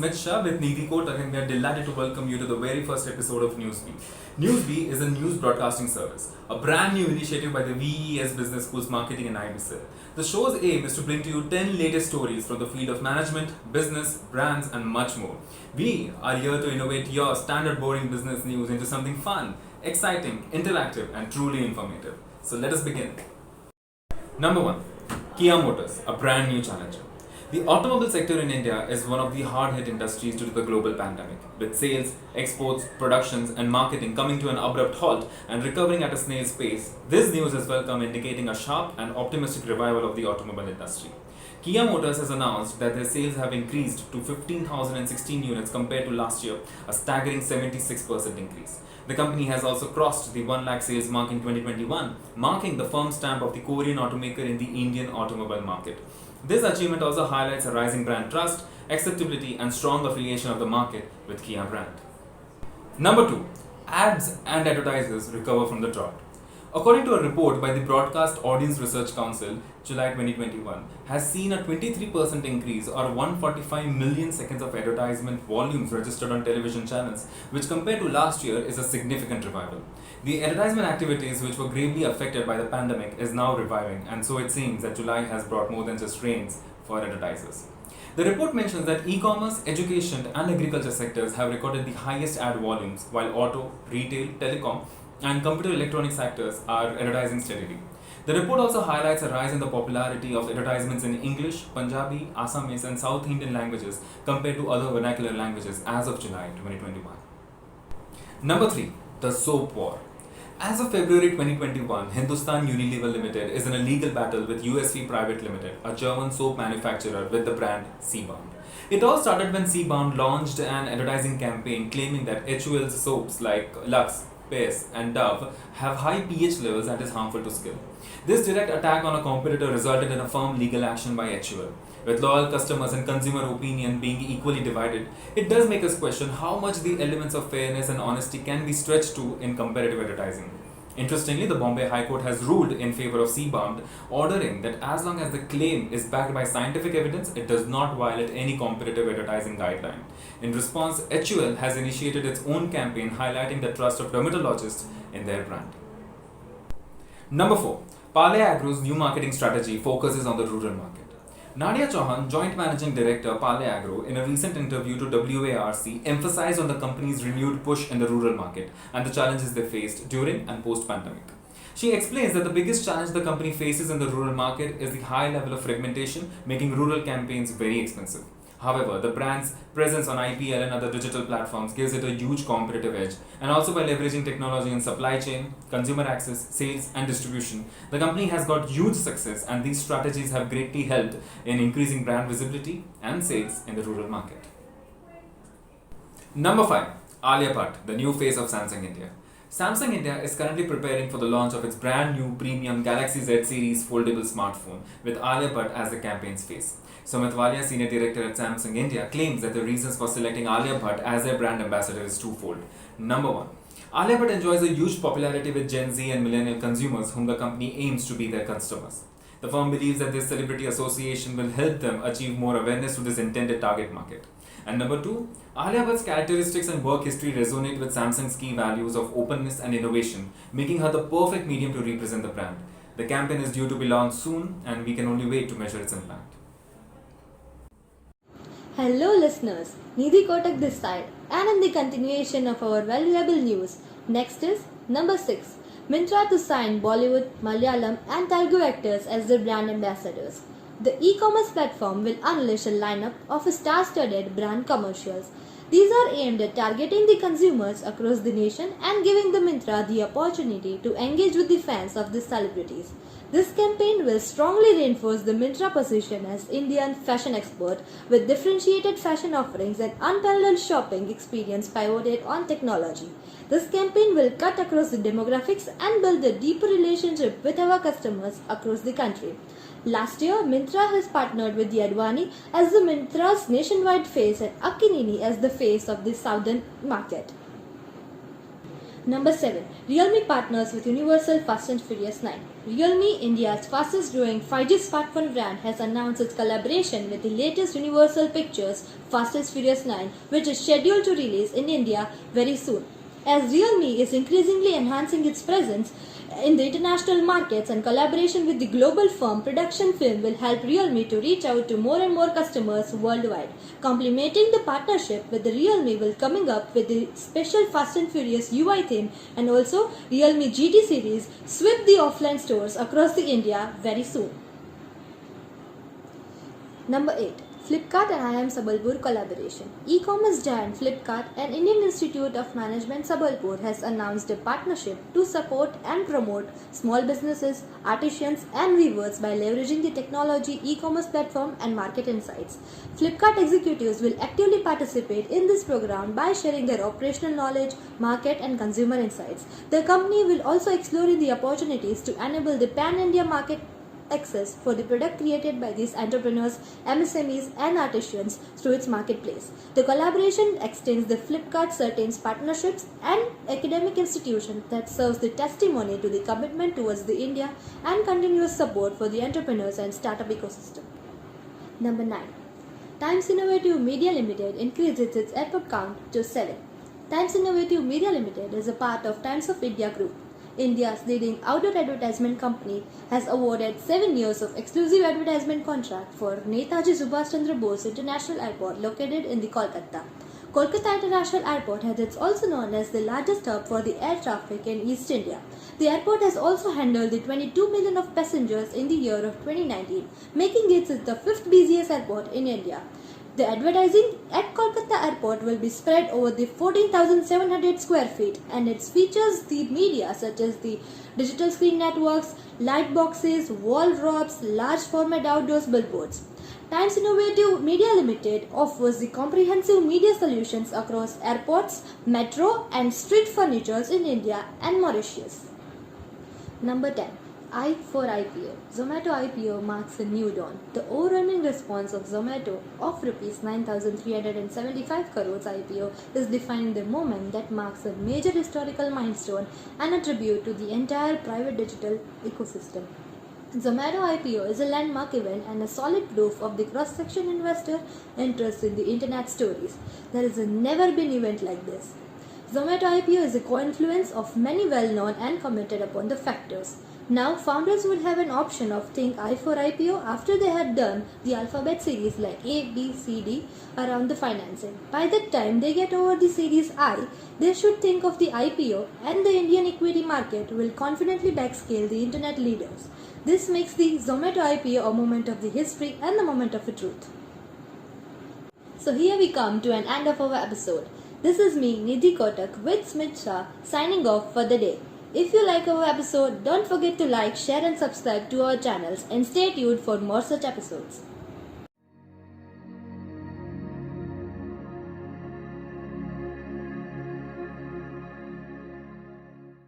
Smith Shah with Nidhi Kotak, and we are delighted to welcome you to the very first episode of Newsbee. Newsbee is a news broadcasting service, a brand new initiative by the VES Business School's Marketing and IB. The show's aim is to bring to you 10 latest stories from the field of management, business, brands, and much more. We are here to innovate your standard boring business news into something fun, exciting, interactive, and truly informative. So let us begin. Number 1. Kia Motors, a brand new challenger. The automobile sector in India is one of the hard-hit industries due to the global pandemic, with sales, exports, productions, and marketing coming to an abrupt halt and recovering at a snail's pace. This news is welcome, indicating a sharp and optimistic revival of the automobile industry. Kia Motors has announced that their sales have increased to 15,016 units compared to last year, a staggering 76% increase. The company has also crossed the 1 lakh sales mark in 2021, marking the firm stamp of the Korean automaker in the Indian automobile market. This achievement also highlights a rising brand trust, acceptability, and strong affiliation of the market with Kia brand. Number 2. Ads and advertisers recover from the drought. According to a report by the Broadcast Audience Research Council, July 2021 has seen a 23% increase or 145 million seconds of advertisement volumes registered on television channels, which compared to last year is a significant revival. The advertisement activities which were gravely affected by the pandemic is now reviving, and so it seems that July has brought more than just rains for advertisers. The report mentions that e-commerce, education and agriculture sectors have recorded the highest ad volumes, while auto, retail, telecom and computer electronics sectors are advertising steadily. The report also highlights a rise in the popularity of advertisements in English, Punjabi, Assamese and South Indian languages compared to other vernacular languages as of July 2021. Number 3. The Soap War. As of February 2021, Hindustan Unilever Limited is in a legal battle with USV Private Limited, a German soap manufacturer with the brand Seabound. It all started when Seabound launched an advertising campaign claiming that HUL's soaps like Lux, Pace and Dove have high pH levels that is harmful to skin. This direct attack on a competitor resulted in a firm legal action by HUL. With loyal customers and consumer opinion being equally divided, it does make us question how much the elements of fairness and honesty can be stretched to in competitive advertising. Interestingly, the Bombay High Court has ruled in favor of Seabound, ordering that as long as the claim is backed by scientific evidence, it does not violate any competitive advertising guideline. In response, HUL has initiated its own campaign highlighting the trust of dermatologists in their brand. Number 4. Pale Agro's new marketing strategy focuses on the rural market. Nadia Chauhan, Joint Managing Director, Pale Agro, in a recent interview to WARC, emphasized on the company's renewed push in the rural market and the challenges they faced during and post-pandemic. She explains that the biggest challenge the company faces in the rural market is the high level of fragmentation, making rural campaigns very expensive. However, the brand's presence on IPL and other digital platforms gives it a huge competitive edge, and also by leveraging technology in supply chain, consumer access, sales and distribution, the company has got huge success, and these strategies have greatly helped in increasing brand visibility and sales in the rural market. Number 5. Alia Bhatt, the new face of Samsung India. Samsung India is currently preparing for the launch of its brand new premium Galaxy Z series foldable smartphone with Alia Bhatt as the campaign's face. Sumit Walia, Senior Director at Samsung India, claims that the reasons for selecting Alia Bhatt as their brand ambassador is twofold. Number 1. Alia Bhatt enjoys a huge popularity with Gen Z and millennial consumers whom the company aims to be their customers. The firm believes that this celebrity association will help them achieve more awareness to this intended target market. And number 2, Alia Bhatt's characteristics and work history resonate with Samsung's key values of openness and innovation, making her the perfect medium to represent the brand. The campaign is due to be launched soon, and we can only wait to measure its impact. Hello listeners, Nidhi Kotak this side, and in the continuation of our valuable news, next is number 6. Myntra to sign Bollywood, Malayalam and Telugu actors as their brand ambassadors. The e-commerce platform will unleash a lineup of star-studded brand commercials. These are aimed at targeting the consumers across the nation and giving the Myntra the opportunity to engage with the fans of the celebrities. This campaign will strongly reinforce the Myntra position as Indian fashion expert with differentiated fashion offerings and unparalleled shopping experience pivoted on technology. This campaign will cut across the demographics and build a deeper relationship with our customers across the country. Last year, Myntra has partnered with the Advani as the Myntra's nationwide face and Akinini as the face of the southern market. Number 7. Realme partners with Universal Fast and Furious 9. Realme, India's fastest growing 5G smartphone brand, has announced its collaboration with the latest Universal Pictures Fast and Furious 9, which is scheduled to release in India very soon. As Realme is increasingly enhancing its presence in the international markets, and collaboration with the global firm Production Film will help Realme to reach out to more and more customers worldwide. Complementing the partnership with the Realme will coming up with the special Fast and Furious UI theme, and also Realme GT series sweep the offline stores across the India very soon. Number 8. Flipkart and IIM Sambalpur collaboration. E-commerce giant Flipkart and Indian Institute of Management Sambalpur has announced a partnership to support and promote small businesses, artisans and weavers by leveraging the technology, e-commerce platform and market insights. Flipkart executives will actively participate in this program by sharing their operational knowledge, market and consumer insights. The company will also explore the opportunities to enable the pan-India market access for the product created by these entrepreneurs, MSMEs and artisans through its marketplace. The collaboration extends the Flipkart Certains partnerships and academic institution that serves the testimony to the commitment towards the India and continuous support for the entrepreneurs and startup ecosystem. Number 9. Times Innovative Media Limited increases its airport count to 7. Times Innovative Media Limited is a part of Times of India Group. India's leading outdoor advertisement company, has awarded 7 years of exclusive advertisement contract for Netaji Subhash Chandra Bose International Airport located in the Kolkata. Kolkata International Airport is also known as the largest hub for the air traffic in East India. The airport has also handled the 22 million of passengers in the year of 2019, making it the 5th busiest airport in India. The advertising at Kolkata Airport will be spread over the 14,700 square feet, and it features the media such as the digital screen networks, light boxes, wall drops, large format outdoors billboards. Times Innovative Media Limited offers the comprehensive media solutions across airports, metro and street furnitures in India and Mauritius. Number 10. I for IPO. Zomato IPO marks a new dawn. The overwhelming response of Zomato of Rs 9,375 crores IPO is defining the moment that marks a major historical milestone and a tribute to the entire private digital ecosystem. Zomato IPO is a landmark event and a solid proof of the cross-section investor interest in the internet stories. There has never been an event like this. Zomato IPO is a confluence of many well-known and commented upon the factors. Now, founders would have an option of think I for IPO after they had done the alphabet series like A, B, C, D around the financing. By the time they get over the series I, they should think of the IPO, and the Indian equity market will confidently backscale the internet leaders. This makes the Zomato IPO a moment of the history and the moment of the truth. So here we come to an end of our episode. This is me, Nidhi Kotak, with Smith Shah, signing off for the day. If you like our episode, don't forget to like, share and subscribe to our channels, and stay tuned for more such episodes.